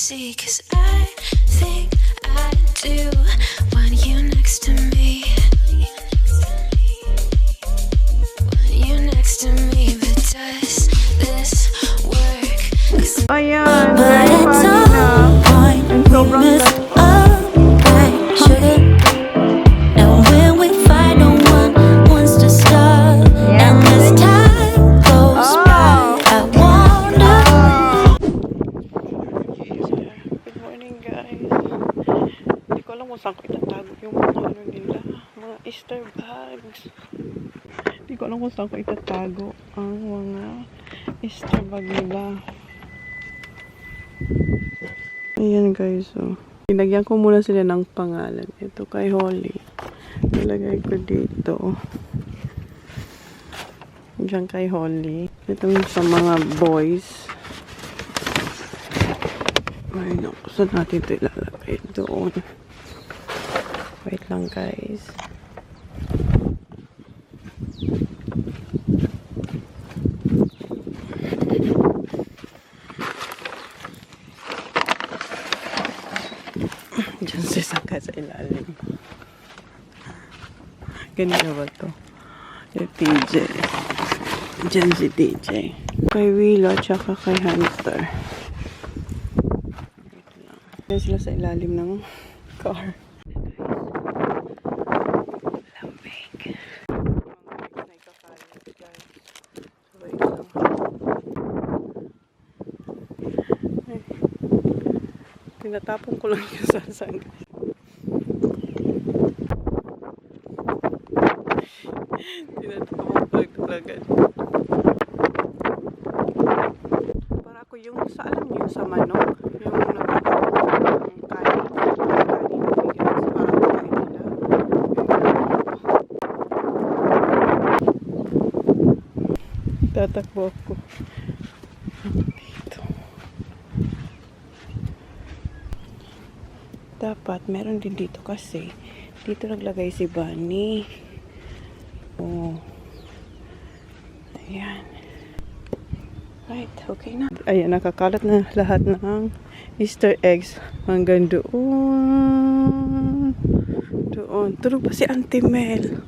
see, 'cause I think I do want you next to me. Want you next to me, but does this work? 'Cause Ayan, But very at funny some na. point And we sobrang mess ganda. up, right, sugar? And when we fight, no one wants to stop. Yeah. And as time goes by, I wonder. Good morning, guys. Hindi ko alam kung saan ko itatago yung mga ano nila, mga Easter bags. Hindi ko alam kung saan ko itatago ang mga Easter bag nila. Ayan, guys, oh. Pinagyan ko muna sila ng pangalan. Ito kay Holly. Nilagay ko dito. Diyan kay Holly. Ito sa mga boys. Ay, naku. Saan natin ito ilalagay? Doon. Wait lang, guys. Diyan si Saka sa ilalim. Ganito ba ito? Yung TJ. Diyan si TJ. Kay Willow, tsaka kay Hunter. Wait lang. Diyan sila sa ilalim ng car. Lamig. May kakalat, guys. Wait lang. Ay. Tinatapon ko lang yung sasang, guys. Tinatapon ko agad. Para ako yung sa, alam niyo, sa manok. Yung nagtatapon ng kanin. Kanin, bigas. Para ako kain nila. Tatakbo ako. Dito. Dapat, meron din dito kasi dito naglagay si Bunny. Oh. Ayan. Right, okay na. Ayan, nakakalat na lahat ng Easter eggs. Hanggang doon. Doon. Tulog pa si Auntie Mel.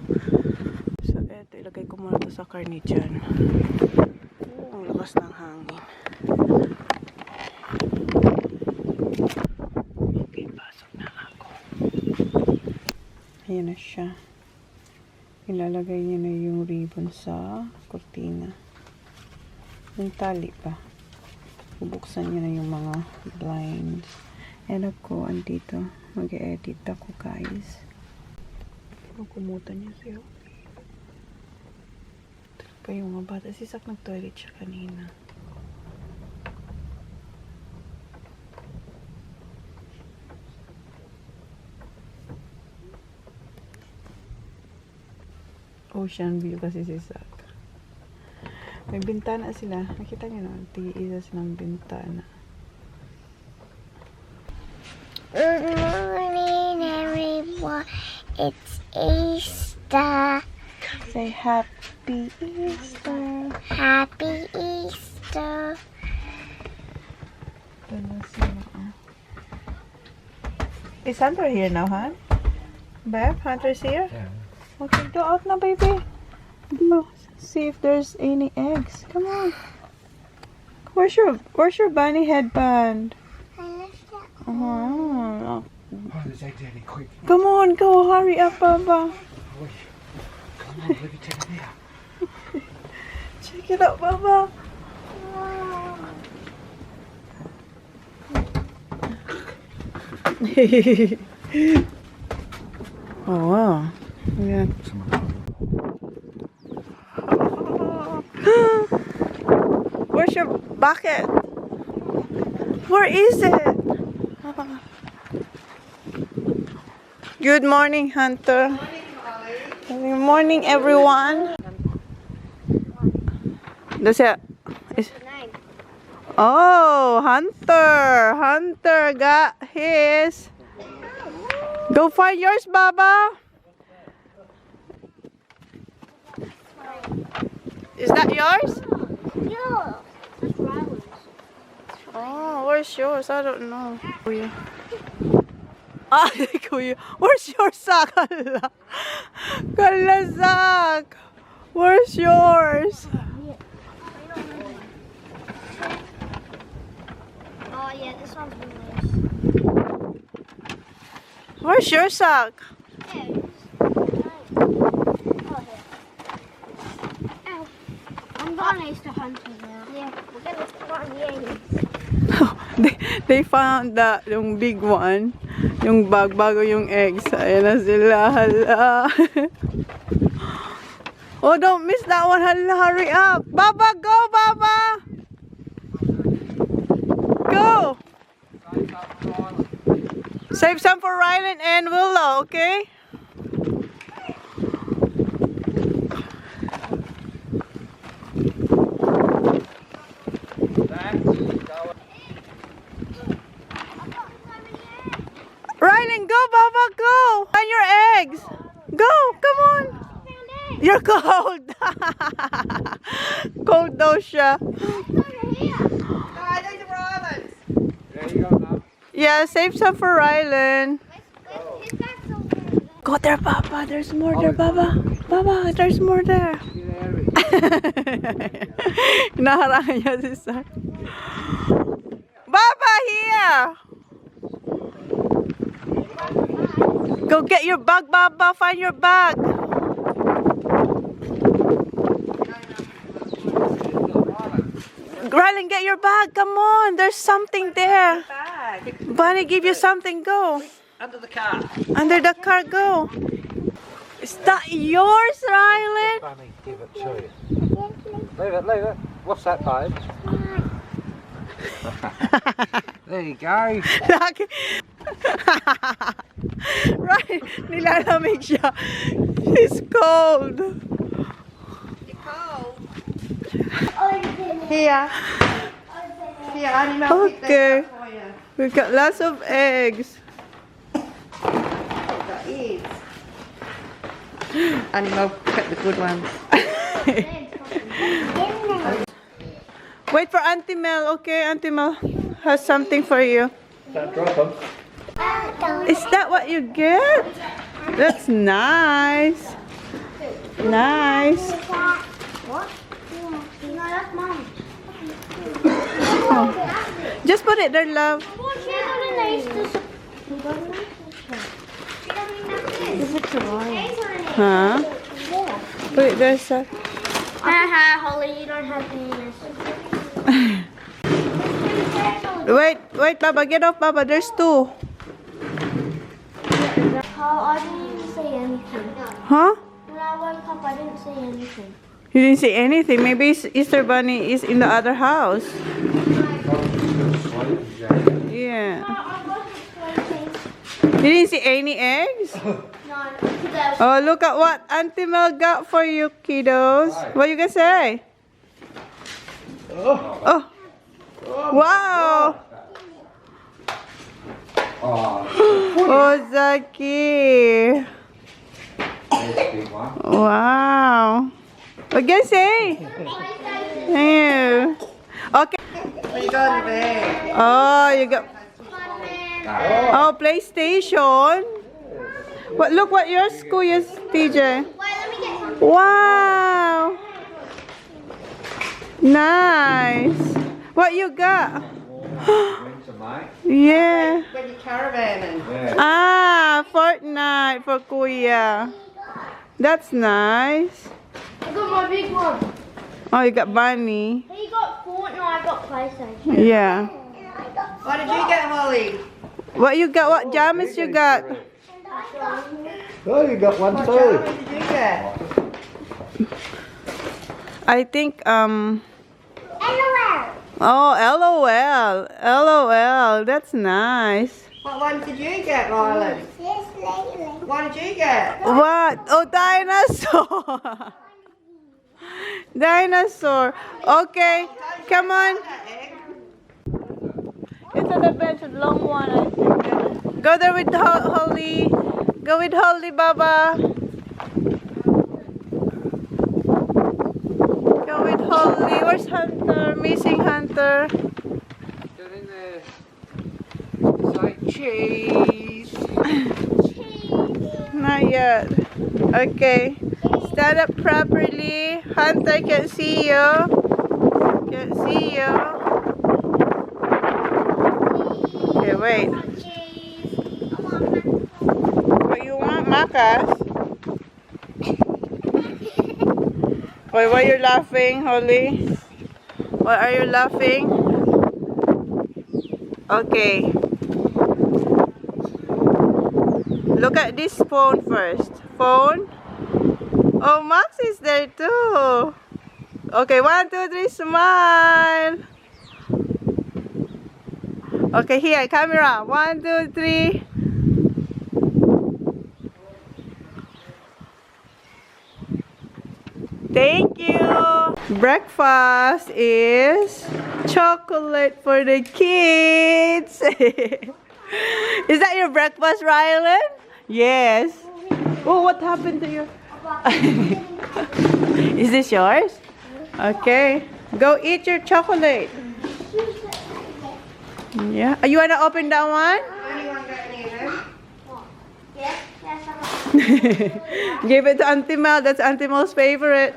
So, eto, ilagay ko muna to sa karni dyan. Oh, ang lakas ng hangin. Ayan na siya. Ilalagay niya na yung ribbon sa kurtina. Yung tali pa. Bubuksan niya na yung mga blinds. And ako, andito. Mag-edit ako, guys. Kumutan niya siya. Ito pa yung mga bata. Sisak nag-toilet siya kanina. Ocean view kasi si Zach. May bintana sila. Nakita niyo naman, tig-isa silang bintana. Good morning, everyone. It's Easter. Say Happy Easter. Happy Easter. Ito na sila. Is Hunter here now, huh? Bev, Hunter's here? Yeah. Okay, go out na, baby. Go. See if there's any eggs. Come on. Where's your bunny headband? I left it. Oh, there's eggs any quick. come on, go. Hurry up, Baba. Come on, let me check it out. Check it out, Baba. Oh, wow. Yeah. Where's your bucket? Where is it? Good morning, Hunter. Good morning, everyone. Oh, Hunter. Hunter got his. Go find yours, Baba. Is that yours? Yeah. That's Ryland's. Oh, where's where's yours? I don't know. Kuya. Ah, Kuya. Where's your sock? Hala. Kalasak. Where's yours? Oh yeah, this one's really nice. Where's your sock? I'm going Easter hunting now. Yeah, we're gonna go on the A's. they found that yung big one, yung bag bago yung eggs. Ayan na sila, hala. Oh, don't miss that one, hala, hurry up. Baba, go, Baba. Go. Save some for Rylan and Willow, okay? Rylan, go, Baba, go! Find your eggs! Go, come on! You're cold! Cold daw siya. There you go now. Yeah, save some for Rylan. His bag's over there. Go there, Baba. There's more there, Baba. Baba, there's more there. Hinaharangan niya si Sai. Baba, here! Go get your bag, Baba. Find your bag. Rylan, get your bag. Come on. There's something there. Bunny, give you something. Go. Under the car. Under the car, go. Is that yours, Rylan? Bunny, give it to you. Leave it, leave it. What's that, babe? There you go. Right, nilalamig siya. It's cold. Here. Okay. We've got lots of eggs. Animal, pick the good ones. Wait for Auntie Mel, okay? Auntie Mel has something for you. Don't drop them. Is that what you get? That's nice. Nice. What? No, that's mine. Oh. Just put it there, love. She got an Easter. Huh? Put it there, sir. Haha, Holly, you don't have penis. Wait, Baba. Get off, Baba. There's two. Oh, I didn't even see anything. Huh? When I woke up, I didn't see anything. You didn't see anything. Maybe Easter Bunny is in the other house. Yeah. I wasn't sleeping. You didn't see any eggs? No, because Oh, look at what Auntie Mel got for you, kiddos. What you gonna say? Oh. Wow. Oh, Zaki. Wow. What you gonna say? Yeah. Okay. What you got in the bag? Oh, you got. Oh, PlayStation. What? Look what your school is, TJ. wait, let me get one. Wow. Nice. What you got? Yeah. When you caravan and Ah, Fortnite for Kuya. That's nice. I got my big one. Oh, you got Bunny. He got Fortnite, I got PlayStation. Yeah. what did you get, Holly? What you got? What jammies you got? Oh, you got one What too. jar did you get? I think LOL. Oh, LOL. LOL. That's nice. What one did you get, Rylan? This lately. What did you get? What? Oh, dinosaur. Dinosaur. Okay, come on. It's on the bench, a long one, I think. Go there with Holly. Go with Holly, Baba. Go with Holly. Where's Hunter? Missing Hunter. Get in there. Say cheese. Not yet. Okay. Stand up properly. Hunter can see you. Can't see you. Okay, wait. What you want, Makas? Wait, why are you laughing, Holly? Why are you laughing? Okay. Look at this phone first. Phone. Oh, Max is there too. Okay, 1, 2, 3, smile. Okay, here, camera. 1, 2, 3. Thank you. Breakfast is chocolate for the kids. Is that your breakfast, Rylan? Yes. Oh, what happened to your... Is this yours? Okay. Go eat your chocolate. Yeah. You want to open that one? Anyone got any of them? Yes, yes, Give it to Auntie Mel. That's Auntie Mel's favorite.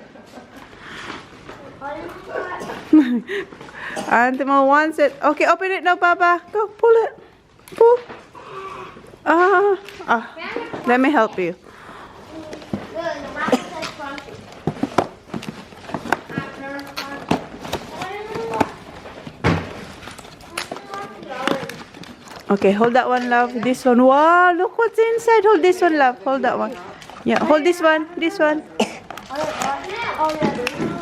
Auntie Mel wants it. Okay, open it now, Papa. Go, pull it. Pull. Let me help you. Okay, hold that one, love. This one. Wow, look what's inside. Hold this one, love. Hold that one. Yeah, hold this one. This one.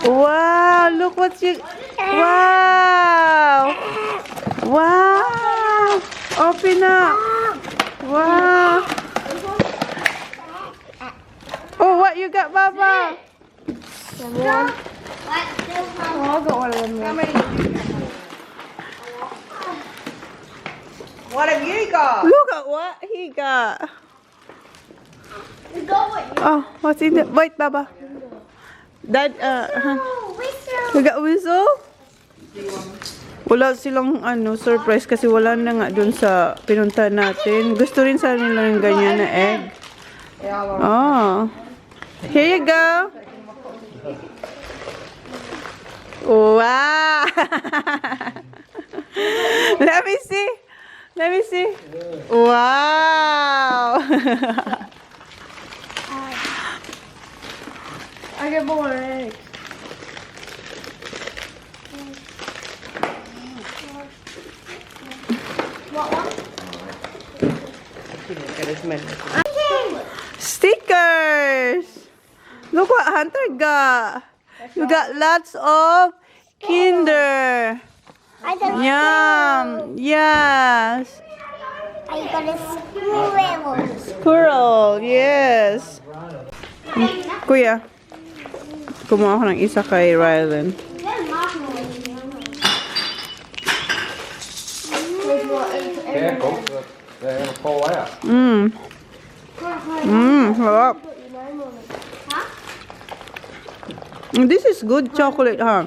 Wow, look what's you. Wow. Wow. Open up. Wow. Oh, what you got, Baba? What have you got? Look at what he got. Oh, what's in there? Wait, Baba. Dad, you got whistle? Wala silang surprise kasi wala na nga dun sa pinunta natin. Gusto rin sa nila yung ganyan na egg. Oh. Here you go. Wow. Let me see. Let me see. Wow. I get more eggs. What one? Stickers. Look what Hunter got. You got lots of Kinder. I got Yum. Yes. I got a squirrel. Squirrel. Yes. Kuya, kumuha ako ng isa kay Rylan. Careful, they're going to fall out. Harap. This is good chocolate, huh?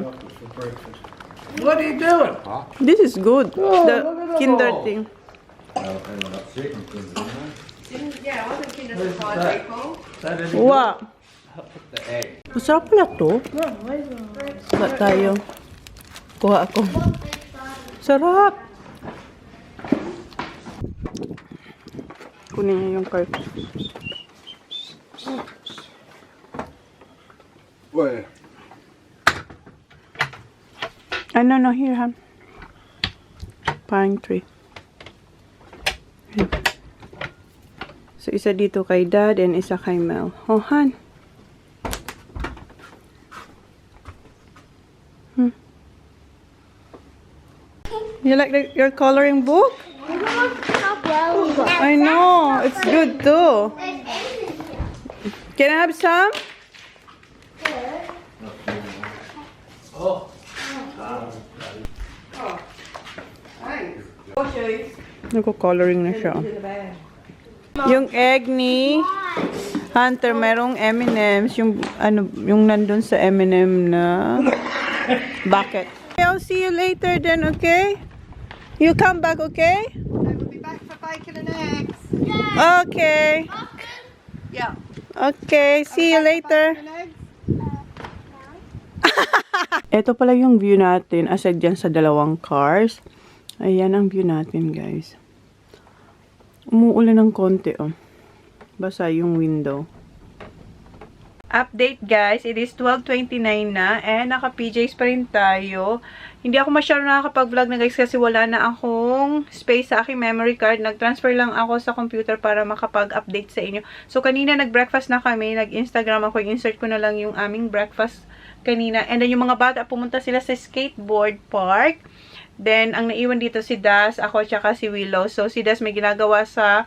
What are you doing? This is good. The Kinder thing. Yeah, I wasn't Kinder Surprise people. Wow. The egg. Masarap pala to. Kuha tayo. Kuha ako. Sarap. Kunin niyo yung card. Where? No, here, hon. Pine tree. Here. So, isa dito kay Dad and isa kay Mel. Oh, hon. You like your coloring book? I know. It's good too. Can I have some? Nagko-coloring na siya. Yung egg ni Hunter, merong M&M's. Yung nandun sa M&M na bucket. Okay, I'll see you later then, okay? You come back, okay? I will be back for bacon and eggs. Okay. Yeah. Okay, see you later. Bacon and eggs. Ito pala yung view natin aside dyan sa dalawang cars. Ayan ang view natin, guys. Umuulan ng konti, oh. Basa yung window. Update, guys. It is 12:29 na and naka-PJs pa rin tayo. Hindi ako masyadong nakakapag-vlog na, guys, kasi wala na akong space sa aking memory card. Nag-transfer lang ako sa computer para makapag-update sa inyo. So, kanina nag-breakfast na kami. Nag-Instagram ako. Insert ko na lang yung aming breakfast kanina. And then, yung mga bata, pumunta sila sa skateboard park. Then, ang naiwan dito si Das, ako, tsaka si Willow. So, si Das may ginagawa sa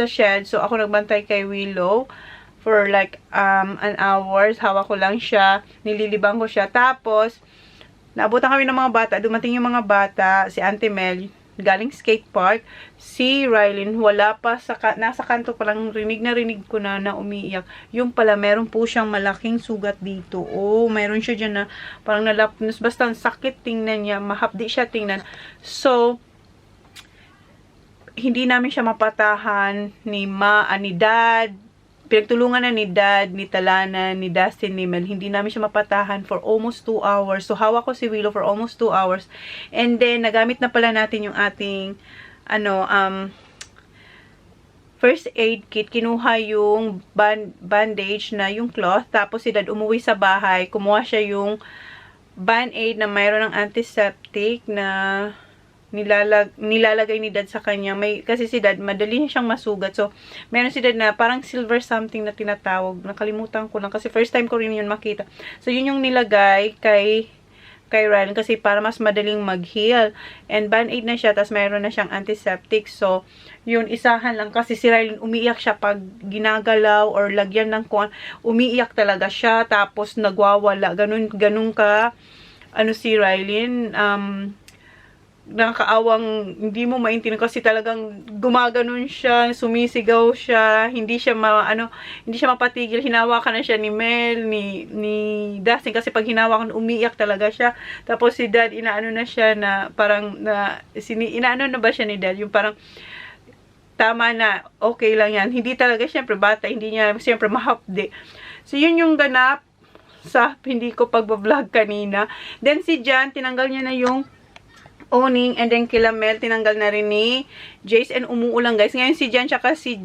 shed. So, ako nagbantay kay Willow for like an hour. Hawak ko lang siya. Nililibang ko siya. Tapos, naabutan kami ng mga bata. Dumating yung mga bata. Si Auntie Mel, galing skate park. Si Rylin, wala pa. Nasa kanto pa lang. Rinig ko na umiiyak. Yung pala, meron po siyang malaking sugat dito. Oh, meron siya dyan na parang nalapnos. Basta ang sakit tingnan niya. Mahapdi siya tingnan. So, hindi namin siya mapatahan ni Dad. Pinagtulungan na ni Dad, ni Talana, ni Dustin, ni Mel. Hindi namin siya mapatahan for almost 2 hours. So, hawak ko si Willow for almost 2 hours. And then, nagamit na pala natin yung ating, first aid kit. Kinuha yung bandage na yung cloth. Tapos, si Dad umuwi sa bahay. Kumuha siya yung band-aid na mayroon ng antiseptic na nilalagay ni Dad sa kanya. Kasi si Dad, madali siyang masugat. So, meron si Dad na parang silver something na tinatawag. Nakalimutan ko lang kasi first time ko rin yun makita. So, yun yung nilagay kay Ryan kasi para mas madaling mag-heal. And band-aid na siya, tapos meron na siyang antiseptic. So, yun, isahan lang. Kasi si Ryan, umiiyak siya pag ginagalaw or lagyan ng kuwan. Umiiyak talaga siya, tapos nagwawala. Ganun ka, si Rylin, nakakaawang, hindi mo maintindihan kasi talagang gumaganon siya, sumisigaw siya, hindi siya mapatigil. Hinawakan na siya ni Mel, ni Dustin kasi pag hinawakan, umiiyak talaga siya. Tapos si Dad, inaano na siya na parang inaano na ba siya ni Dad? Yung parang tama na, okay lang yan. Hindi talaga, syempre bata, hindi niya syempre mahapdi. So yun yung ganap sa hindi ko pagbablog kanina. Then si Jan, tinanggal niya na yung owning, and then kila Mel, tinanggal na rin ni Jace, and umuulang, guys. Ngayon si Jan tsaka si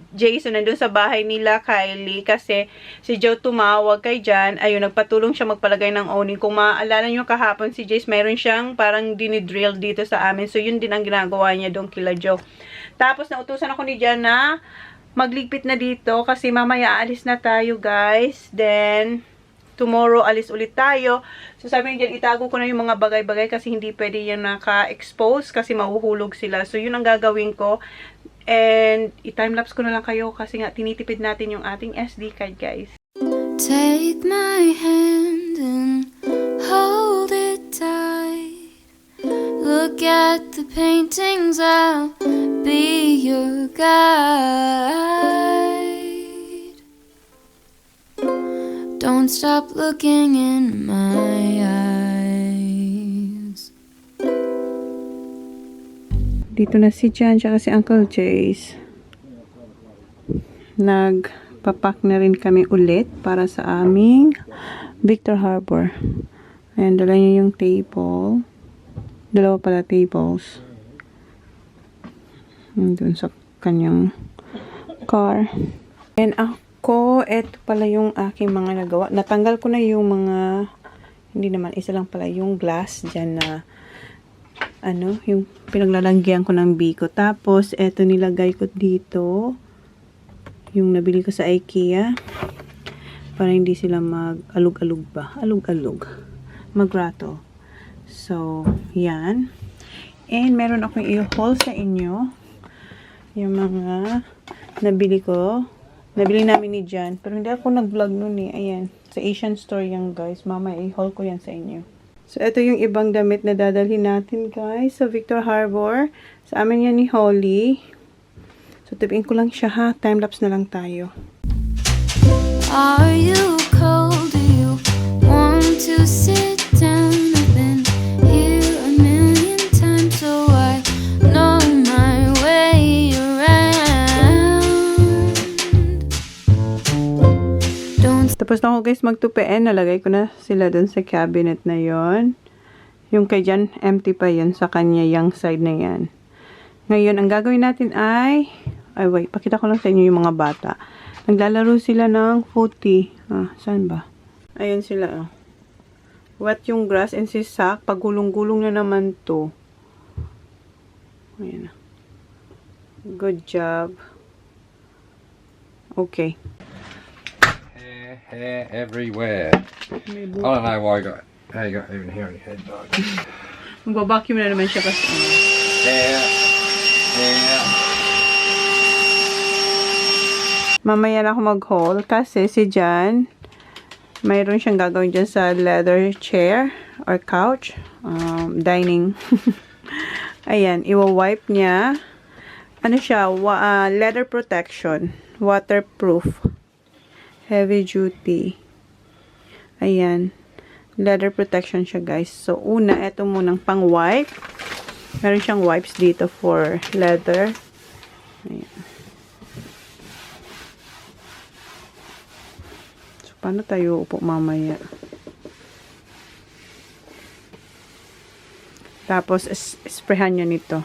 Jason nandun sa bahay nila Kylie kasi si Joe tumawag kay Jan. Ayun, nagpatulong siya magpalagay ng owning. Kung maaalala nyo kahapon, si Jace meron siyang parang dinidrill dito sa amin. So yun din ang ginagawa niya doon kila Joe. Tapos nautusan ako ni Jan na magligpit na dito kasi mamaya aalis na tayo, guys. Then tomorrow, alis ulit tayo. So, sabi niya dyan, itago ko na yung mga bagay-bagay kasi hindi pwede yan naka-expose kasi mahuhulog sila. So, yun ang gagawin ko. And, i-timelapse ko na lang kayo kasi nga, tinitipid natin yung ating SD card, guys. Take my hand and hold it tight. Look at the paintings, I'll be your guide. Don't stop looking in my eyes. Dito na si Jan tsaka si Uncle Jace. Nagpapak na rin kami ulit para sa aming Victor Harbor. Ayan, dala niya yung table. Dalawa pala tables. Doon sa kanyang car. And eto pala yung aking mga nagawa. Natanggal ko na yung mga, hindi naman, isa lang pala yung glass dyan na, yung pinaglalagyan ko ng biko. Tapos, eto nilagay ko dito, yung nabili ko sa IKEA, para hindi sila mag-alug-alug ba? Alug-alug. Mag-rattle. So, yan. And, meron akong i-haul sa inyo, yung mga nabili ko. Nabili namin ni Jan. Pero hindi ako nag-vlog nun eh. Ayan. Sa Asian store yan, guys. Mama, i-haul ko yan sa inyo. So, ito yung ibang damit na dadalhin natin, guys. Sa Victor Harbor. Sa amin yan ni Holly. So, tabiin ko lang siya, ha. Timelapse na lang tayo. Are you cold? Do you want to sit down? I've been here a million times. guys magtupiin, nalagay ko na sila dun sa cabinet na yon. Yung kay Jan, empty pa yun sa kanya, yung side na yan. Ngayon, ang gagawin natin ay wait, pakita ko lang sa inyo yung mga bata. Naglalaro sila ng footy. Saan ba? Ayun sila, Wet yung grass and si Sak, pagulong-gulong na naman to. Ayan. Good job. Okay. Hair everywhere. I don't know why how you got even hair on your head, dog. Magbabacuum na naman siya kasi. Hair. Mamaya na ako mag-haul kasi si Jan, mayroon siyang gagawin dyan sa leather chair or couch. Dining. Ayan, iwa-wipe niya. Ano siya? Leather protection. Waterproof. Heavy duty. Ayan. Leather protection siya, guys. So, una, ito munang pang-wipe. Meron siyang wipes dito for leather. Ayan. So, paano tayo upo mamaya? Tapos, sprayhan nyo nito.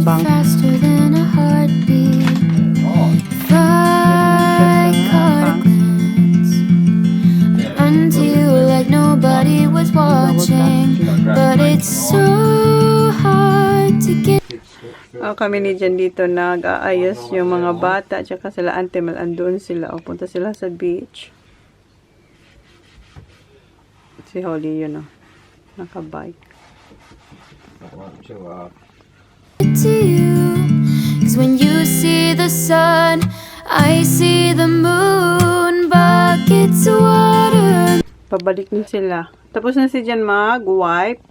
Faster than a heartbeat. If I caught a glance, run to you like nobody was watching. But it's so hard to get. Kami ni Jan dito nag-aayos yung mga bata tsaka sila Auntie Mel, andun sila. Punta sila sa beach. Si Holly yun nakabike. Chill out. To you, 'cause when you see the sun, I see the moon. Buckets of water. Pabalik din sila. Tapos na si Jan mag-wipe.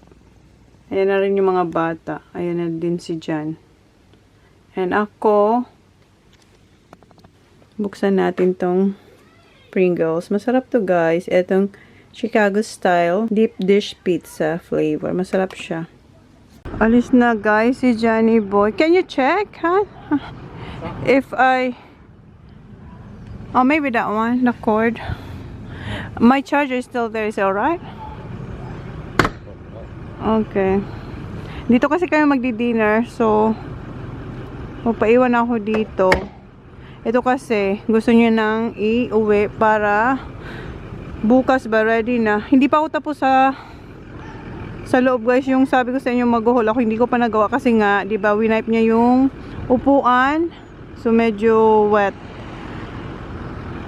Ayan na rin yung mga bata. Ayan na din si Jan. And ako, buksan natin tong Pringles. Masarap to, guys. Etong Chicago style deep dish pizza flavor. Masarap siya. Alis na, guys, si Johnny Boy. Can you check, huh? If maybe that one, the cord. My charger is still there. Is it alright? Okay. Dito kasi kami magdi-dinner, so magpaiwan ako dito. Ito kasi, gusto niya nang i-uwi para bukas ba ready na. Hindi pa ako tapos sa loob, guys, yung sabi ko sa inyo mag-haul ako, hindi ko pa nagawa kasi nga, di ba, winipe niya yung upuan, so medyo wet,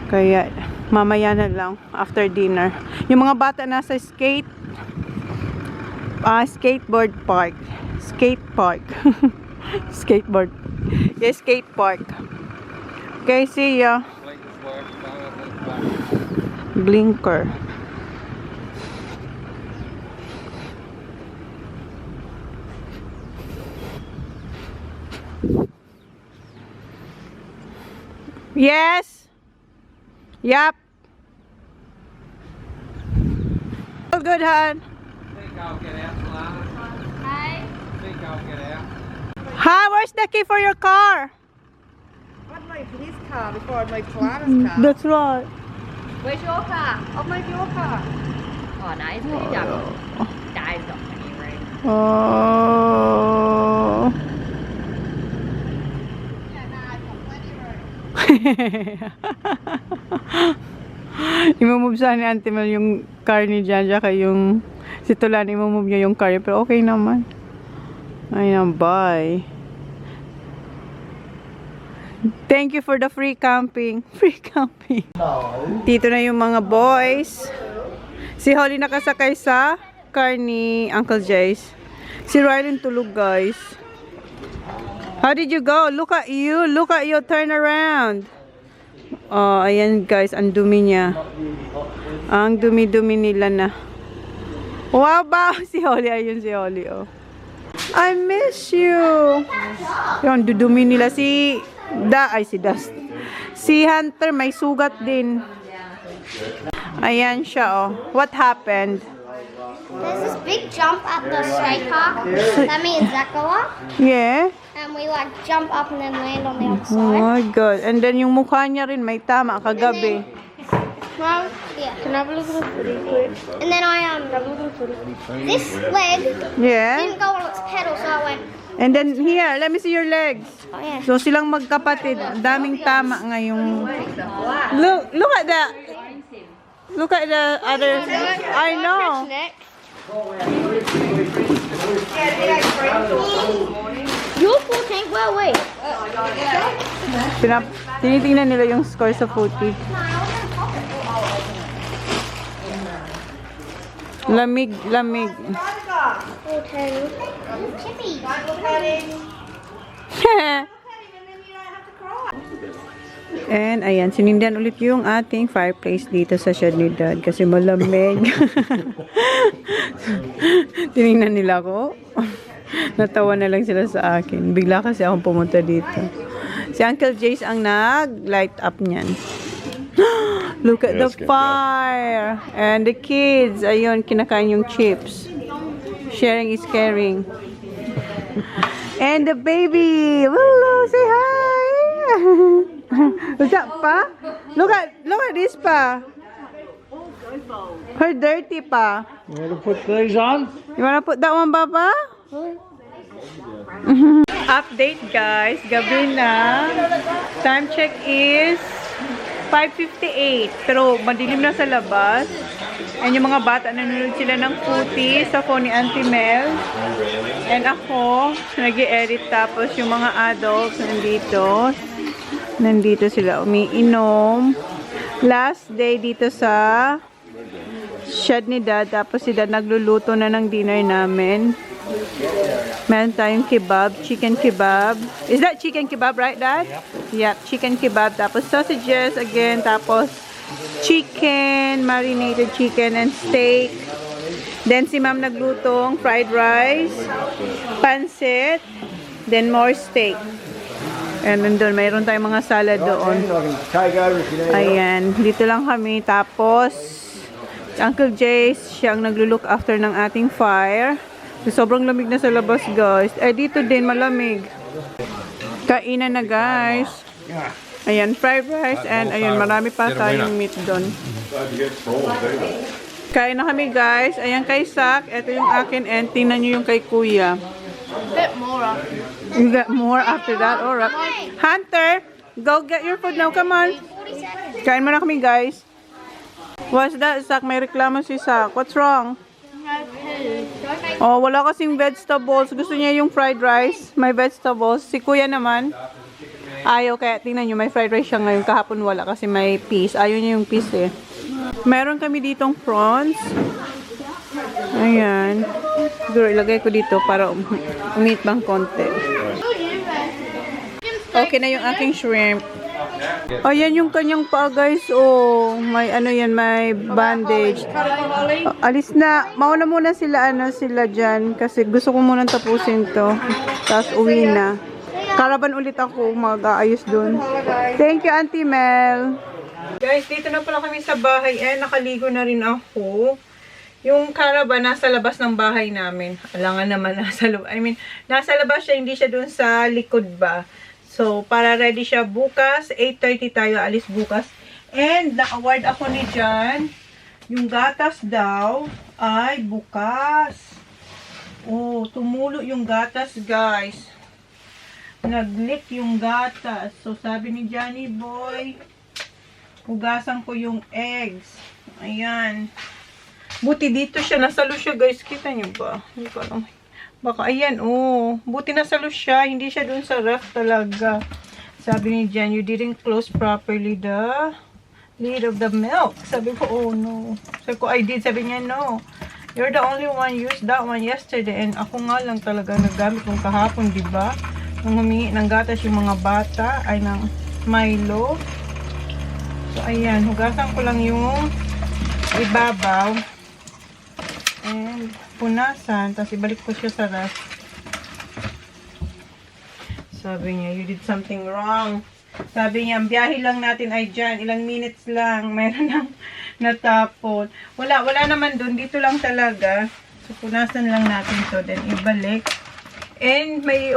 kaya mamaya na lang after dinner. Yung mga bata nasa skateboard park. Skateboard. Yeah, skate park. Okay, see ya. Blinker. Yes. Yep. All good, hon. Think I'll get out, Salama. Hi. Think I'll get out. Hi, where's the key for your car? I'd like his car before I'd like Talana's car. That's right. Where's your car? I'd like your car. Oh, no, it's pretty dumb. Dad's got plenty of room. Oh. Yeah, no, I've got plenty of room. I-move sana ni Auntie Mel yung car ni Jan, kaya yung si Tulan, i-move niya yung car niya, pero okay naman. Ayan, bye. Thank you for the free camping. Free camping. Dito na yung mga boys. Si Holly nakasakay sa car ni Uncle Jace. Si Rylan tulog, guys. How did you go? Look at you. Look at you. Turn around. Oh, ayan, guys. Ang dumi niya. Ang dumi-dumi nila na. Wow, ba? Si Holly. Ayun si Holly, oh. I miss you. Yung dudumi nila si Dust. Si Hunter may sugat din. Ayan siya, oh. What happened? There's this big jump at the skate park. That means that go up. Yeah. And we like jump up and then land on the other Oh side. my God. And then yung mukha niya rin may tama kagabi. Well, yeah. Can I have a look at the footy quick? And then this leg Yeah. didn't go on its pedal, so I went, And then here, let me see your legs. oh yeah. So silang magkapatid, daming tama ngayong. Look at that. Look at the other. I know. You're 14, well, wait. Tinitingnan nila yung score sa footy. Lamig. 14. Chippy. And ayan, sinindihan ulit yung ating fireplace dito sa shed ni Dad kasi malamig. Tinignan nila ko. Natawa na lang sila sa akin. Bigla kasi akong pumunta dito. Si Uncle Jace ang nag-light up niyan. Look at the fire. And the kids, ayun, kinakain yung chips. Sharing is caring. And the baby. Lulu, say hi. What's that, pa? Look at this, pa. Her dirty, pa. You want to put these on? You wanna put that one, Papa? Update, guys. Gabi na. Time check is 5:58. Pero madilim na sa labas. And yung mga bata, nanonood sila ng footy sa phone ni Auntie Mel. And ako, nag-i-edit. Tapos yung mga adults nandito sila umiinom. Last day dito sa shed ni Dad. Tapos si Dad nagluluto na ng dinner namin. Meron tayong kebab, chicken kebab. Is that chicken kebab, right, Dad? Yep, chicken kebab. Tapos sausages again. Tapos chicken, marinated chicken and steak. Then si Ma'am naglutong fried rice, pansit, then more steak. And nandun, mayroon tayong mga salad doon. Ayan, dito lang kami. Tapos, si Uncle Jace, siyang naglulook after ng ating fire. Sobrang lamig na sa labas, guys. Dito din, malamig. Kainan na, guys. Ayan, fried rice. And ayun, marami pa tayong meat doon. Kain na kami, guys. Ayan kay Sak. Ito yung akin. And tingnan nyo yung kay Kuya. You got more after that? Alright. Hunter, go get your food now. Come on. Kain mo na kami, guys. What's that, Sak? May reklamo si Sak. What's wrong? Oh, wala kasing vegetables. Gusto niya yung fried rice. May vegetables. Si Kuya naman. Ayaw, kaya tingnan nyo, may fried rice siya ngayon. Kahapon wala kasi may peas. Ayaw niya yung peas eh. Meron kami ditong prawns. Ayan. Siguro ilagay ko dito para umit bang konti. Okay na yung aking shrimp. Ayan yung kanyang paa, guys. Oh, may ano yan, may bandage. Alis na. Mauna muna sila, sila dyan. Kasi gusto ko munang tapusin to. Tapos uwi na. Caravan ulit ako. Mag-aayos dun. Thank you, Auntie Mel. Guys, dito na pala kami sa bahay. Nakaligo na rin ako. Yung Caravan nasa labas ng bahay namin. Alangan naman nasa labas. Nasa labas siya, hindi siya dun sa likod ba. So, para ready siya bukas. 8:30 tayo alis bukas. And, na-award ako ni Jan. Yung gatas daw ay bukas. Oh, tumulo yung gatas, guys. Nag-leak yung gatas. So, sabi ni Johnny Boy, hugasan ko yung eggs. Ayan. Buti dito siya. Nasalo siya, guys. Kita nyo ba? Hindi ko alam. Baka, ayan, oh. Buti nasalo siya. Hindi siya dun sa ref talaga. Sabi ni Jan, you didn't close properly the lid of the milk. Sabi ko, oh, no. Sabi ko, I did. Sabi niya, no. You're the only one used that one yesterday. And ako nga lang talaga nagamit kong kahapon, diba? Nung humingi ng gatas yung mga bata, ay ng Milo. So, ayan. Hugasan ko lang yung ibabaw. And punasan. Tapos ibalik ko siya sa ref. Sabi niya, you did something wrong. Sabi niya, ang biyahe lang natin ay dyan. Ilang minutes lang. Meron nang natapon. Wala naman dun. Dito lang talaga. So, punasan lang natin to. Then, ibalik. And, may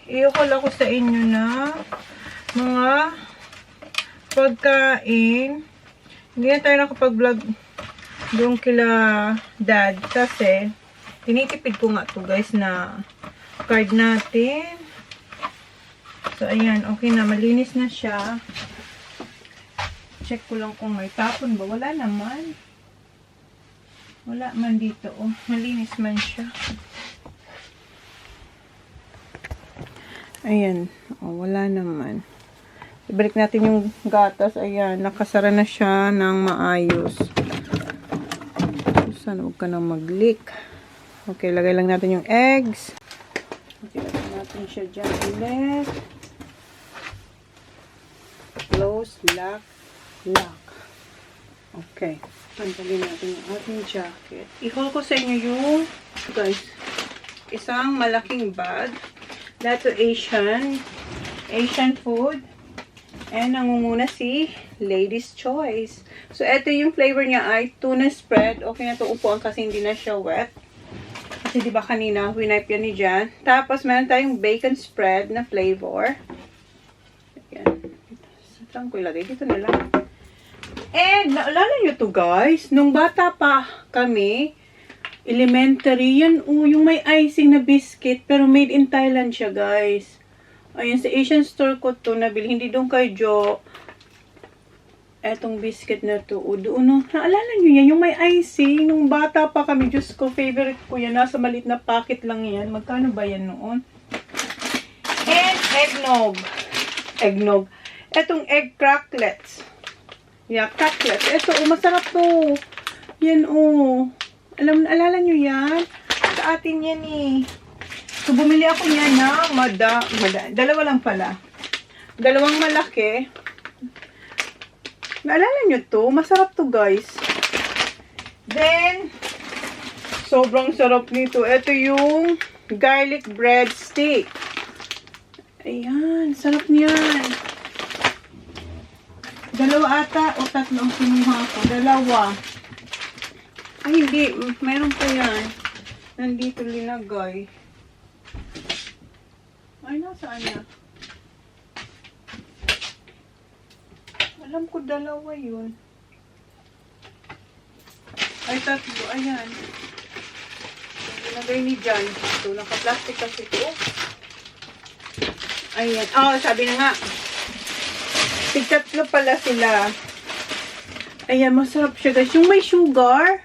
i-haul ako sa inyo na mga pagkain. Hindi na tayo nakapag-vlog doon kila dad. Kasi, tinitipid ko nga to guys na card natin. So, ayan. Okay na. Malinis na siya. Check ko lang kung may tapon ba. Wala naman. Wala man dito. Oh. Malinis man siya. Ayan. Oh, wala naman. Ibalik natin yung gatas. Ayan. Nakasara na siya ng maayos. Sana huwag ka nang mag-leak. Okay. Lagay lang natin yung eggs. Okay. Lagay natin siya dyan ulit. Close, lock, lock. Okay. Pantali natin yung ating jacket. I-haul ko sa inyo yung, guys, isang malaking bag. Dato Asian food. And nangunguna si Lady's Choice. So, ito yung flavor niya ay tuna spread. Okay na ito upuan kasi hindi na siya wet. Kasi diba kanina, winipe yan ni Jan. Tapos, meron tayong bacon spread na flavor. Ayan. Saan ko ilagay? Dito na lang. And, naalala nyo to guys, nung bata pa kami, elementary, yan yung may icing na biscuit, pero made in Thailand siya guys. Ayun, sa Asian store ko to nabili, hindi doon kay Jo. Etong biscuit na to, doon, no? Naalala nyo yan, yung may icing, nung bata pa kami, Diyos ko, favorite ko yan, nasa maliit na packet lang yan. Magkano ba yan noon? And, eggnog. Etong egg cracklets. Yeah, cracklets. Ito, masarap to. Yan, alala nyo yan? Sa atin yan, eh. So, bumili ako niyan ng dalawa lang pala. Dalawang malaki. Naalala nyo to? Masarap to, guys. Then, sobrang sarap nito. Ito yung garlic bread stick. Ayan, sarap niyan. Dalawa ata o tatlo ang kinuha ko. Dalawa. Ay, hindi. Meron pa yan. Nandito linagay. Ay, nasaan na? Alam ko dalawa yun. Ay, tatlo. Ayan. Linagay ni Jan. Ito, naka-plastic kasi ito. Ayan. Oh, sabi na nga. Tigtatlo pala sila. Ayan, masarap siya guys. Yung may sugar.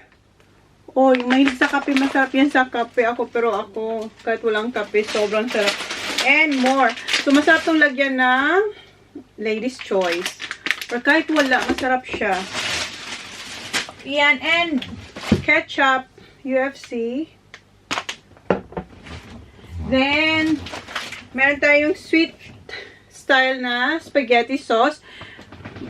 Oh, yung mahilig sa kape, masarap yan sa kape. Pero ako, kahit walang kape, sobrang sarap. And more. So, masarap itong lagyan ng Lady's Choice. Or kahit wala, masarap siya. Ayan, and ketchup, UFC. Then, meron tayong sweet style na spaghetti sauce.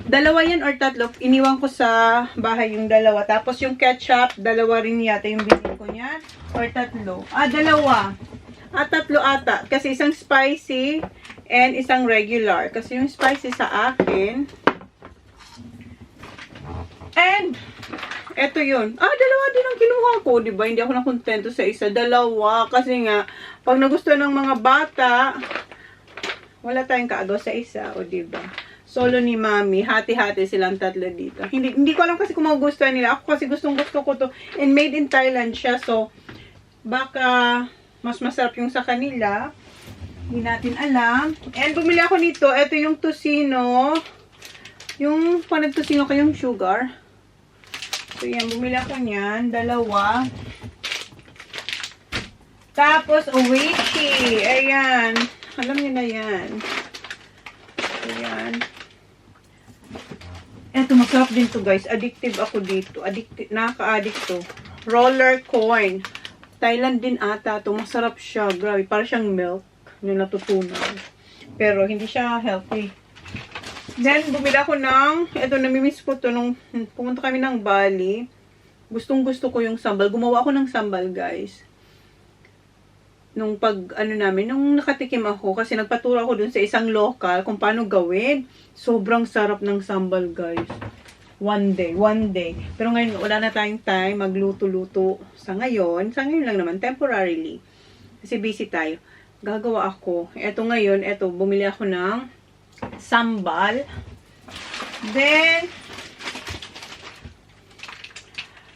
Dalawa yan or tatlo. Iniwan ko sa bahay yung dalawa. Tapos yung ketchup, dalawa rin yata yung binili ko niyan. Or tatlo. Dalawa. Tatlo ata. Kasi isang spicy and isang regular. Kasi yung spicy sa akin. And, eto yun. Dalawa din ang kinuha ko. Diba? Hindi ako nakontento sa isa. Dalawa. Kasi nga, pag nagustuhan ng mga bata, wala tayong kaagaw sa isa, o diba? Solo ni Mami, hati-hati silang tatlo dito. Hindi ko alam kasi kung magugustuhan nila. Ako kasi gusto ko to. And made in Thailand siya, so baka mas masarap yung sa kanila. Hindi natin alam. And bumili ako nito. Ito yung tocino. Yung pag nagtocino ko yung sugar. So yan, bumili ako niyan. Dalawa. Tapos, uwichi. Ayan. Alam niyo na yan. Ayan. Eto, masarap din to guys. Addictive ako dito. Nakaka-addict to. Roller coin. Thailand din ata to. Masarap siya. Grabe. Para siyang milk. Yung natutunan. Pero, hindi siya healthy. Then, bumili ako ng, eto, namimiss ko to nung pumunta kami ng Bali. Gustong gusto ko yung sambal. Gumawa ako ng sambal guys. nung nung nakatikim ako, kasi nagpaturo ako dun sa isang local kung paano gawin. Sobrang sarap ng sambal, guys. One day. Pero ngayon, wala na tayong time magluto-luto sa ngayon. Sa ngayon lang naman, temporarily. Kasi busy tayo. Gagawa ako. Eto ngayon, bumili ako ng sambal. Then,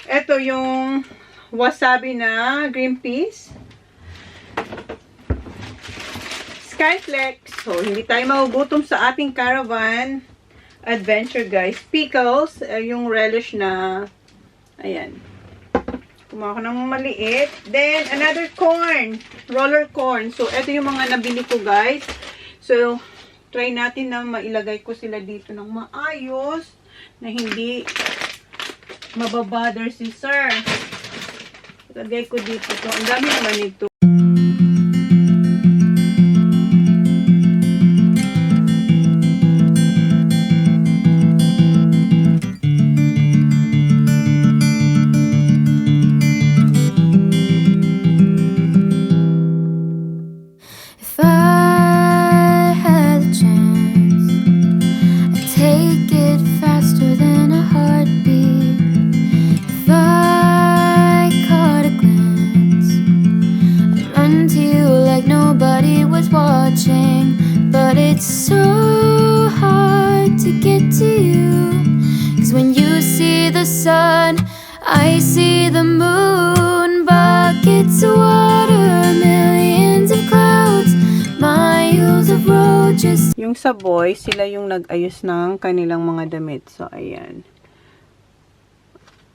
eto yung wasabi na green peas. Skyflex. So, hindi tayo magugutom sa ating caravan adventure, guys. Pickles, yung relish na, ayan. Kumuha ko ng maliit. Then, another corn. Roller corn. So, ito yung mga nabili ko, guys. So, try natin na mailagay ko sila dito ng maayos na hindi mababother si sir. Ilagay ko dito. So, ang dami naman ito. But it's so hard to get to you, 'cause when you see the sun, I see the moon. Buckets of water, millions of clouds, miles of road just... Yung sa boys, sila yung nag-ayos ng kanilang mga damit. So, ayan.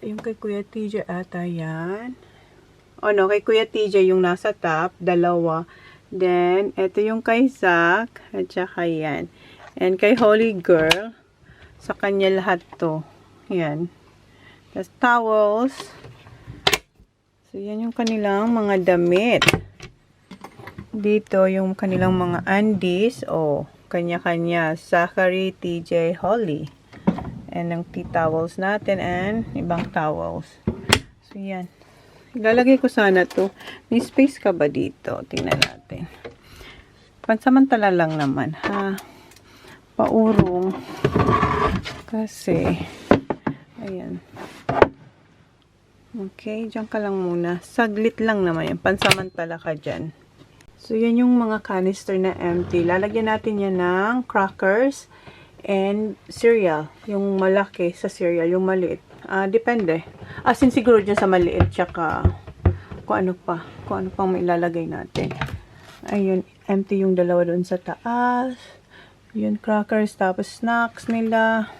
Yung kay Kuya TJ ata yan. O no, kay Kuya TJ yung nasa top, dalawa. Then, ito yung kay Zach, at saka yan. And kay Holy Girl, sa kanya lahat to. Yan. Tapos towels. So, yan yung kanilang mga damit. Dito, yung kanilang mga undies. O, kanya-kanya. Zachary, TJ, Holly. And ang towels natin, and ibang towels. So, yan. Ilalagay ko sana to. May space ka ba dito? Tingnan natin. Pansamantala lang naman, ha? Paurong. Kasi, ayan. Okay, dyan ka lang muna. Saglit lang naman yan. Pansamantala ka dyan. So, yan yung mga canister na empty. Lalagyan natin yan ng crackers and cereal. Yung malaki sa cereal, yung maliit. Depende. Asin siguro dyan sa maliit, tsaka kung ano pang mailalagay natin. Ayun, empty yung dalawa doon sa taas. Yun, crackers, tapos snacks nila.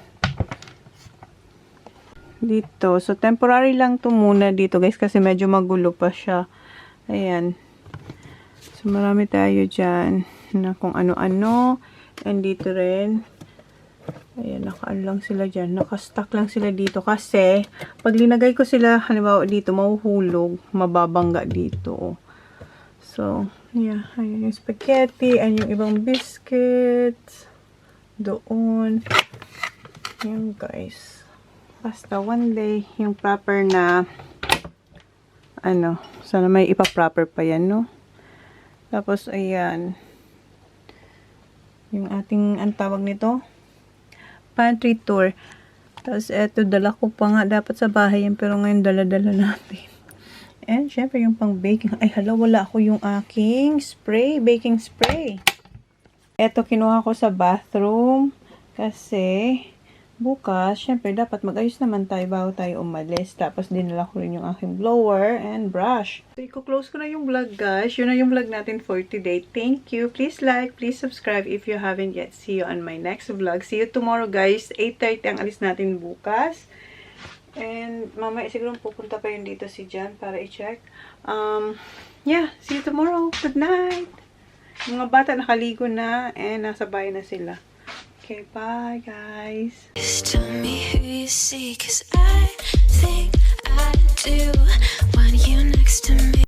Dito. So, temporary lang to muna dito, guys, kasi medyo magulo pa siya. Ayan. So, marami tayo dyan na kung ano-ano. And dito rin. Ayan, naka-ano lang sila dyan. Naka-stack lang sila dito. Kasi, pag linagay ko sila, halimbawa dito, mahuhulog. Mababangga dito. So, yeah. Ayan yung spaghetti. Ayan yung ibang biscuits. Doon. Ayan, guys. Basta one day, yung proper na, sana may ipa-proper pa yan, no? Tapos, ayan. Yung ating, ang tawag nito, pantry tour. Tapos, eto, dala ko pa nga dapat sa bahay yan, pero ngayon dala-dala natin. And, syempre, yung pang baking. Ay, hala, wala ako yung aking spray, baking spray. Eto, kinuha ko sa bathroom. Kasi, bukas, syempre, dapat mag-ayos naman tayo bago tayo umalis. Tapos, dinala ko rin yung aking blower and brush. So, i-close ko na yung vlog, guys. Yun na yung vlog natin for today. Thank you. Please like, please subscribe if you haven't yet. See you on my next vlog. See you tomorrow, guys. 8:30 ang alis natin bukas. And, mamaya siguro pupunta pa yun dito si Jan para i-check. Yeah, see you tomorrow. Good night. Mga bata nakaligo na and nasa bahay na sila. Okay, bye guys. Just tell me who you see, 'cause I think I do want you next to me.